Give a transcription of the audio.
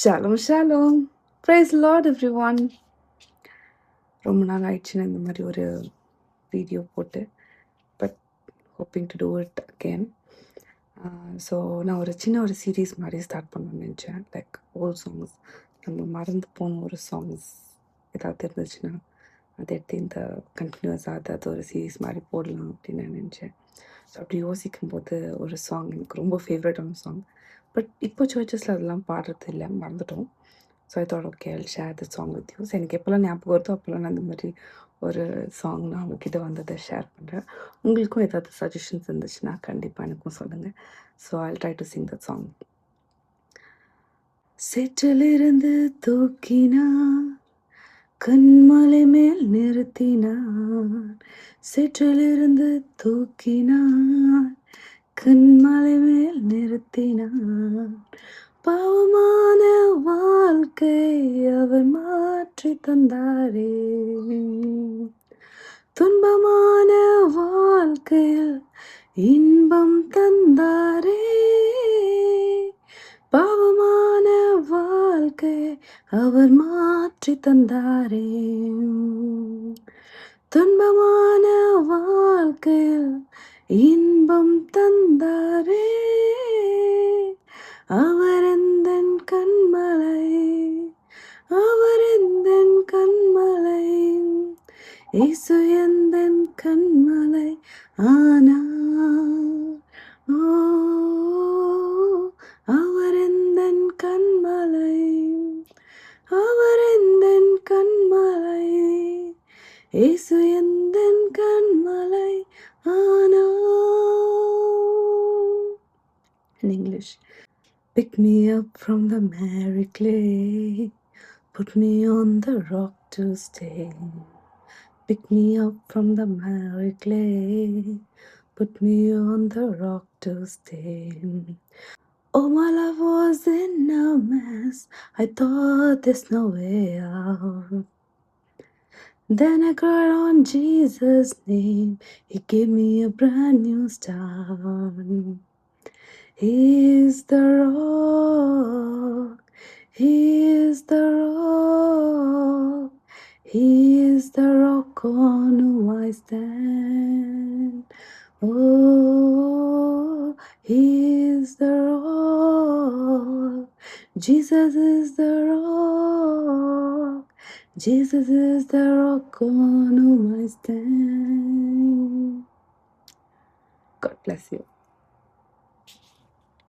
ஷாሎም ஷாሎም. Price Lord everyone. ரொம்ப நாள் ஆயிடுச்சு நான் இந்த மாதிரி ஒரு வீடியோ போட்டு, but hoping to do it again. So நான் ஒரு சின்ன சீரீஸ் மாதிரி ஸ்டார்ட் பண்ணணும்னு நினச்சேன். லைக் ஓல்ட் சாங்ஸ், நம்ம மறந்து போன ஒரு சாங்ஸ் ஏதாவது இருந்துச்சுன்னா அதை எடுத்து இந்த கண்டினியூஸாக அதாவது ஒரு சீரீஸ் மாதிரி போடலாம் அப்படின்னு நான் நினச்சேன். ஸோ அப்படி யோசிக்கும்போது ஒரு சாங் எனக்கு ரொம்ப ஃபேவரட்டான சாங், பட் இப்போ சர்ச்சஸில் அதெல்லாம் பாடுறது இல்லை, மறந்துட்டோம். So I thought okay Jal share the song with you. So எனக்கு எப்போல்லாம் ஞாபகம் வருதோ அப்போல்லாம் நான் இந்த மாதிரி ஒரு சாங் நான் உங்ககிட்ட வந்ததை ஷேர் பண்ணுறேன். உங்களுக்கும் ஏதாவது சஜஷன்ஸ் இருந்துச்சுன்னா கண்டிப்பாக எனக்கும் சொல்லுங்கள். So I'll try to sing the song. சேற்றிலிருந்து தூக்கினார், கண்மலை மேல் நிறுத்தினார். சேற்றிலிருந்து தூக்கினார், கண்மலை மேல் நிறுத்தினார். பாவமான வாழ்க்கை அவர் மாற்றி தந்தாரே, துன்பமான வாழ்க்கையில் இன்பம் தந்தாரே. பாவமான வாழ்க்கை அவர் மாற்றி தந்தாரே, துன்பமான வாழ்க்கையில் இன்பம் தந்தாரே. அவர் எந்தன் கண்மலை, அவர் எந்தன் கண்மலை, இயேசு எந்தன் கண்மலை ஆனார். ஓ, அவர் எந்தன் கண்மலை, அவர் எந்தன் கண்மலை, இயேசு எந்தன் கண்மலை ஆனார். In English. Pick me up from the miry clay, put me on the rock to stay. Pick me up from the miry clay, put me on the rock to stay. Oh, my life was in a mess, I thought there's no way out. Then I cried on Jesus' name, He gave me a brand new start. He is the rock, He is the rock, He is the rock on whom I stand. Oh, He is the rock, Jesus is the rock, Jesus is the rock on whom I stand. God bless you.